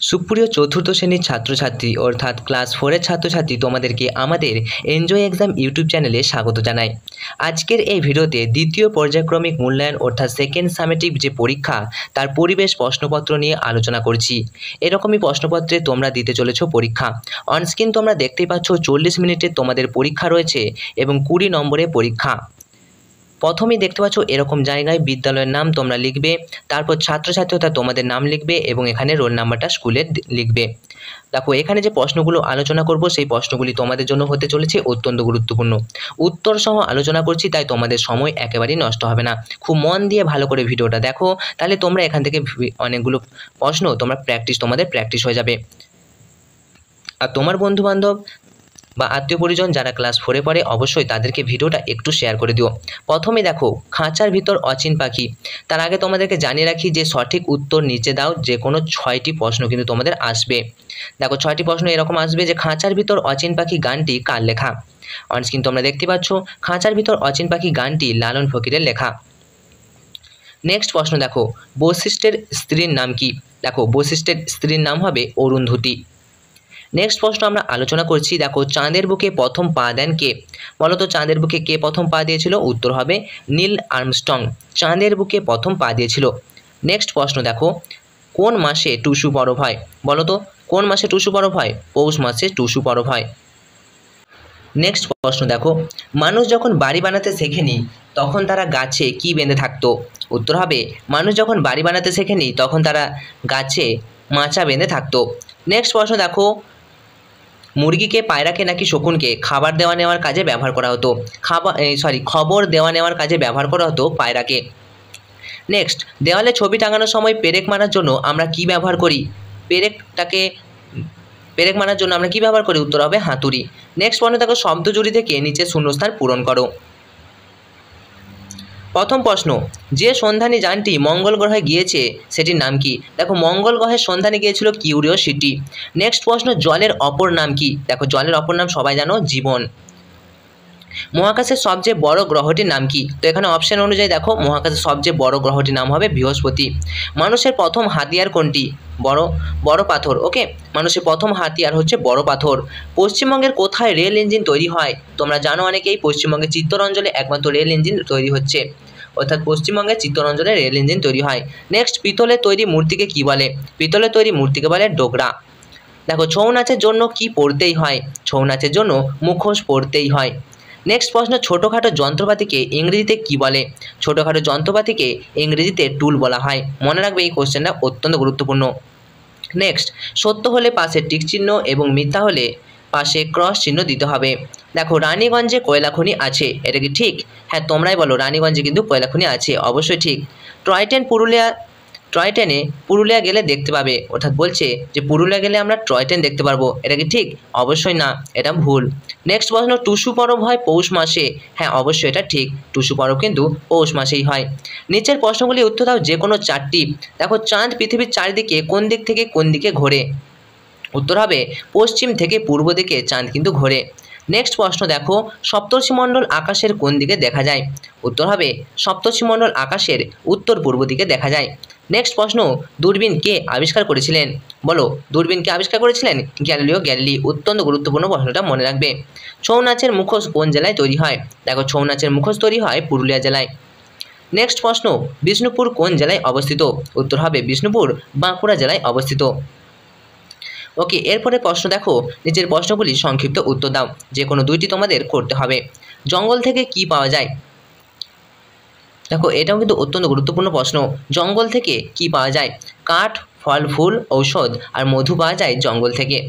সুপ্রিয় চতুর্থ শ্রেণীর ছাত্রছাত্রী অর্থাৎ ক্লাস 4-এর ছাত্রছাত্রী তোমাদেরকে আমাদের এনজয় এক্সাম ইউটিউব চ্যানেলে স্বাগত জানাই। আজকের এই ভিডিওতে দ্বিতীয় পর্যায়ক্রমিক মূল্যায়ন অর্থাৎ সেকেন্ড সামেটিভ যে পরীক্ষা তার পরিবেশ প্রশ্নপত্র নিয়ে আলোচনা করছি। এরকমই প্রশ্নপত্রে তোমরা দিতে চলেছো পরীক্ষা। অনস্ক্রিন তোমরা দেখতেই পাচ্ছ 40 মিনিটের তোমাদের পরীক্ষা রয়েছে এবং 20 নম্বরের পরীক্ষা। প্রথমেই দেখতে পাচ্ছ এরকম জায়গায় বিদ্যালয়ের নাম তোমরা লিখবে, তারপর ছাত্রছাত্রীরা তোমাদের নাম লিখবে এবং এখানে রোল নাম্বারটা স্কুলের লিখবে। দেখো এখানে যে প্রশ্নগুলো আলোচনা করব সেই প্রশ্নগুলি তোমাদের জন্য হতে চলেছে অত্যন্ত গুরুত্বপূর্ণ। উত্তর সহ আলোচনা করছি, তাই তোমাদের সময় একেবারেই নষ্ট হবে না। খুব মন দিয়ে ভালো করে ভিডিওটা দেখো, তাহলে তোমরা এখান থেকে অনেকগুলো প্রশ্ন তোমাদের প্র্যাকটিস হয়ে যাবে। আর তোমার বন্ধুবান্ধব বা আত্মীয় পরিজন যারা ক্লাস 4-এ পড়ে অবশ্যই তাদেরকে ভিডিওটা একটু শেয়ার করে দিও। প্রথমে দেখো খাঁচার ভিতর অচিন পাখি। তার আগে তোমাদেরকে জানিয়ে রাখি যে সঠিক উত্তর নিচে দাও, যে কোনো 6টি প্রশ্ন কিন্তু তোমাদের আসবে। দেখো 6টি প্রশ্ন এরকম আসবে যে খাঁচার ভিতর অচিন পাখি গানটি কার লেখা। অনস্ক্রিন তোমরা দেখতে পাচ্ছ খাঁচার ভিতর অচিন পাখি গানটি লালন ফকিরের লেখা। নেক্সট প্রশ্ন দেখো বশিষ্ঠের স্ত্রীর নাম কি। দেখো বশিষ্ঠের স্ত্রীর নাম হবে অরুন্ধতী। নেক্সট প্রশ্ন আমরা আলোচনা করছি, দেখো চাঁদের বুকে প্রথম পা দেন কে। বলতো চাঁদের বুকে কে প্রথম পা দিয়েছিল, উত্তর হবে নীল আর্মস্ট্রং চাঁদের বুকে প্রথম পা দিয়েছিল। নেক্সট প্রশ্ন দেখো কোন মাসে টুসু পরব হয়। বলতো কোন মাসে টুসু পরব হয়, পৌষ মাসে টুসু পরব হয়। নেক্সট প্রশ্ন দেখো মানুষ যখন বাড়ি বানাতে শেখেনি তখন তারা গাছে কি বেঁধে থাকতো। উত্তর হবে মানুষ যখন বাড়ি বানাতে শেখেনি তখন তারা গাছে মাচা বেঁধে থাকতো। নেক্সট প্রশ্ন দেখো মুরগিকে, পায়রাকে নাকি শকুনকে খাবার দেওয়া নেওয়ার কাজে ব্যবহার করা হতো। খবর দেওয়া নেওয়ার কাজে ব্যবহার করা হতো পায়রাকে। নেক্সট দেওয়ালে ছবি টাঙানোর সময় পেরেক মারার জন্য আমরা কি ব্যবহার করি। পেরেক মারার জন্য আমরা কি ব্যবহার করি, উত্তর হবে হাতুড়ি। নেক্সট প্রশ্ন দেখো শব্দজুড়ি থেকে নিচে শূন্যস্থান পূরণ করো। প্রথম প্রশ্ন যে সন্ধানী যানটি মঙ্গল গ্রহে গিয়েছে সেটির নাম কি। দেখো মঙ্গল গ্রহের সন্ধানে গিয়েছিল কিউরিওসিটি। নেক্সট প্রশ্ন জলের অপর নাম কি। দেখো জলের অপর নাম সবাই জানো জীবন। মহাকাশের সবচেয়ে বড় গ্রহটির নাম কি। তো এখানে অপশন অনুযায়ী দেখো মহাকাশের সবচেয়ে বড় গ্রহটির নাম হবে বৃহস্পতি। মানুষের প্রথম হাতিয়ার কোনটি, বড় পাথর। ওকে, মানুষের প্রথম হাতিয়ার হচ্ছে বড় পাথর। পশ্চিমবঙ্গের কোথায় রেল ইঞ্জিন তৈরি হয়। তোমরা জানো অনেকেই পশ্চিমবঙ্গের চিত্তরঞ্জনে একমাত্র রেল ইঞ্জিন তৈরি হচ্ছে, অর্থাৎ পশ্চিমবঙ্গের চিত্তরঞ্জনে রেল ইঞ্জিন তৈরি হয়। নেক্সট পিতলের তৈরি মূর্তিকে কি বলে। পিতলের তৈরি মূর্তিকে বলে ডোকরা। দেখো ছৌ নাচের জন্য কি পড়তেই হয়। ছৌ নাচের জন্য মুখোশ পড়তেই হয়। নেক্সট প্রশ্ন ছোটোখাটো যন্ত্রপাতিকে ইংরেজিতে কি বলে। ছোটোখাটো যন্ত্রপাতিকে ইংরেজিতে টুল বলা হয়। মনে রাখবে এই কোশ্চেনটা অত্যন্ত গুরুত্বপূর্ণ। নেক্সট সত্য হলে পাশে টিক চিহ্ন এবং মিথ্যা হলে পাশে ক্রস চিহ্ন দিতে হবে। দেখো রানীগঞ্জে কয়লা খনি আছে, এটা কি ঠিক। হ্যাঁ তোমরাই বলো রানীগঞ্জে কিন্তু কয়লা খনি আছে, অবশ্যই ঠিক। টয় ট্রেনে পুরুলিয়া গেলে দেখতে পাবে, অর্থাৎ বলছে যে পুরুলিয়া গেলে আমরা টয় ট্রেন দেখতে পারবো, এটা কি ঠিক। অবশ্যই না, এটা ভুল। নেক্সট প্রশ্ন টুসু পরব হয় পৌষ মাসে। হ্যাঁ অবশ্যই এটা ঠিক, টুসু পরব কিন্তু পৌষ মাসেই হয়। নিচের প্রশ্নগুলি উত্তর দাও যে কোনো 4টি। দেখো চাঁদ পৃথিবীর চারিদিকে কোন দিক থেকে কোন দিকে ঘোরে। উত্তর হবে পশ্চিম থেকে পূর্ব দিকে চাঁদ কিন্তু ঘোরে। নেক্সট প্রশ্ন দেখো সপ্তর্ষিমণ্ডল আকাশের কোন দিকে দেখা যায়। উত্তর হবে সপ্তর্ষিমণ্ডল আকাশের উত্তর পূর্ব দিকে দেখা যায়। নেক্সট প্রশ্ন দূরবীন কে আবিষ্কার করেছিলেন। বলো দূরবীন কে আবিষ্কার করেছিলেন, গ্যালিলিও গ্যালিলি। অত্যন্ত গুরুত্বপূর্ণ প্রশ্নটা মনে রাখবে। ছৌ নাচের মুখোশ কোন জেলায় তৈরি হয়। দেখো ছৌ নাচের মুখোশ তৈরি হয় পুরুলিয়া জেলায়। নেক্সট প্রশ্ন বিষ্ণুপুর কোন জেলায় অবস্থিত। উত্তর হবে বিষ্ণুপুর বাঁকুড়া জেলায় অবস্থিত। ওকে, এরপরে প্রশ্ন দেখো নিচের প্রশ্নগুলি সংক্ষিপ্ত উত্তর দাও, যে কোনো 2টি তোমাদের করতে হবে। জঙ্গল থেকে কি পাওয়া যায়। দেখো এটাও কিন্তু অত্যন্ত গুরুত্বপূর্ণ প্রশ্ন। জঙ্গল থেকে কি পাওয়া যায়। কাঠ, ফল ফুল, ঔষধ আর মধু পাওয়া যায় জঙ্গল থেকে।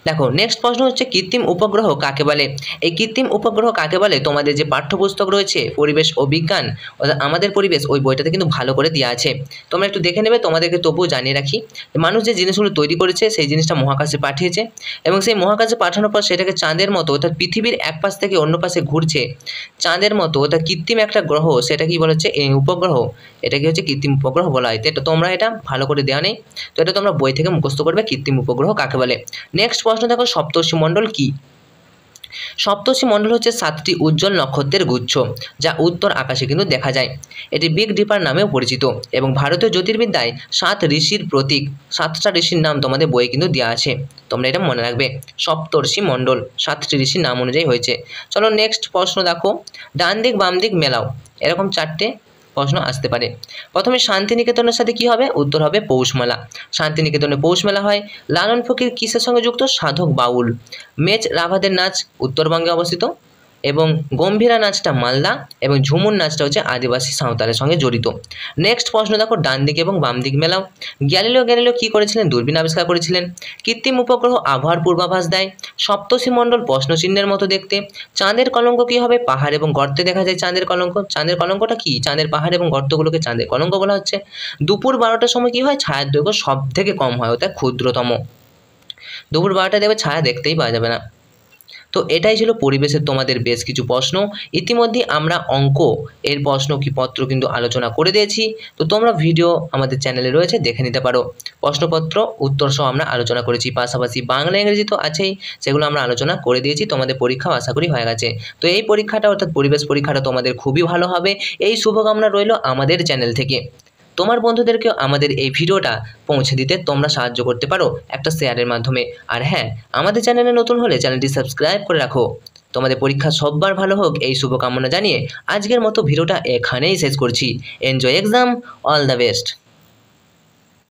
দেখো নেক্সট প্রশ্ন হচ্ছে কৃত্রিম উপগ্রহ কাকে বলে। এই কৃত্রিম উপগ্রহ কাকে বলে তোমাদের যে পাঠ্যপুস্তক রয়েছে পরিবেশ ও বিজ্ঞান অর্থাৎ আমাদের পরিবেশ, ওই বইটাতে কিন্তু ভালো করে দেওয়া আছে, তোমরা একটু দেখে নেবে। তোমাদেরকে তবুও জানিয়ে রাখি মানুষ যে জিনিসগুলো তৈরি করেছে সেই জিনিসটা মহাকাশে পাঠিয়েছে এবং সেই মহাকাশে পাঠানোর পর সেটাকে চাঁদের মতো অর্থাৎ পৃথিবীর এক পাশ থেকে অন্য পাশে ঘুরছে চাঁদের মতো, অর্থাৎ কৃত্রিম একটা গ্রহ, সেটা কি বলা হচ্ছে এই উপগ্রহ, এটা কি হচ্ছে কৃত্রিম উপগ্রহ বলা হয়। তো তোমরা এটা ভালো করে দেওয়া নেই, তো এটা তোমরা বই থেকে মুখস্থ করবে কৃত্রিম উপগ্রহ কাকে বলে। নেক্সট প্রশ্ন দেখো সপ্তর্ষিমণ্ডল কি। সপ্তর্ষি মণ্ডল হচ্ছে 7টি উজ্জ্বল নক্ষত্রের গুচ্ছ, যা উত্তর আকাশে কিন্তু দেখা যায়। এটি বিগ ডিপার নামেও পরিচিত এবং ভারতীয় জ্যোতির্বিদ্যায় 7 ঋষির প্রতীক। 7টা ঋষির নাম তোমাদের বইয়ে কিন্তু দেওয়া আছে, তোমরা এটা মনে রাখবে। সপ্তর্ষি মণ্ডল 7টি ঋষির নাম অনুযায়ী হয়েছে। চলো নেক্সট প্রশ্ন দেখো, ডান দিক বাম দিক মেলাও, এরকম 4টে প্রশ্ন আসতে পারে। প্রথমে শান্তিনিকেতনের সাথে কি হবে? উত্তর হবে পৌষ মেলা। শান্তিনিকেতনে পৌষ মেলা হয়। লালন ফকির কিসের সঙ্গে যুক্ত? সাধক বাউল। মেচ রাভাদের নাচ উত্তরবঙ্গে অবস্থিত এবং গম্ভীরা নাচটা মালদা এবং ঝুমুর নাচটা হচ্ছে আদিবাসী সাঁওতালের সঙ্গে জড়িত। নেক্সট প্রশ্ন দেখো, ডান দিক এবং বাম দিক মেলাও। গ্যালিলিও কী করেছিলেন? দূরবীন আবিষ্কার করেছিলেন। কৃত্রিম উপগ্রহ আবহাওয়ার পূর্বাভাস দেয়। সপ্তর্ষি মণ্ডল প্রশ্নচিহ্নের মতো দেখতে। চাঁদের কলঙ্ক কী হবে? পাহাড় এবং গর্তে দেখা যায় চাঁদের কলঙ্ক। চাঁদের কলঙ্কটা কি? চাঁদের পাহাড় এবং গর্তগুলোকে চাঁদের কলঙ্ক বলা হচ্ছে। দুপুর 12টার সময় কী হয়? ছায়ার দৈর্ঘ্য সব থেকে কম হয়, অর্থাৎ ক্ষুদ্রতম। দুপুর 12টায় দেখবে ছায়া দেখতেই পাওয়া যাবে না। তো এটাই ছিল পরিবেশের তোমাদের বেশ কিছু প্রশ্ন। ইতিমধ্যে আমরা অঙ্ক এর প্রশ্ন কি পত্র কিন্তু আলোচনা করে দিয়েছি, তো তোমরা ভিডিও আমাদের চ্যানেলে রয়েছে, দেখে নিতে পারো। প্রশ্নপত্র উত্তর সহ আমরা আলোচনা করেছি, পাশাপাশি বাংলা ইংরেজি তো আছেই, সেগুলো আমরা আলোচনা করে দিয়েছি। তোমাদের পরীক্ষাও আশা করি হয়ে গেছে। তো এই পরীক্ষাটা অর্থাৎ পরিবেশ পরীক্ষাটা তোমাদের খুবই ভালো হবে, এই শুভকামনা রইল আমাদের চ্যানেল থেকে। তোমার বন্ধুদেরকেও আমাদের এই ভিডিওটা পৌঁছে দিতে তোমরা সাহায্য করতে পারো একটা শেয়ারের মাধ্যমে। আর হ্যাঁ, আমাদের চ্যানেলে নতুন হলে চ্যানেলটি সাবস্ক্রাইব করে রাখো। তোমাদের পরীক্ষা সববার ভালো হোক এই শুভকামনা জানিয়ে আজকের মতো ভিডিওটা এখানেই শেষ করছি। Enjoy exam, all the best.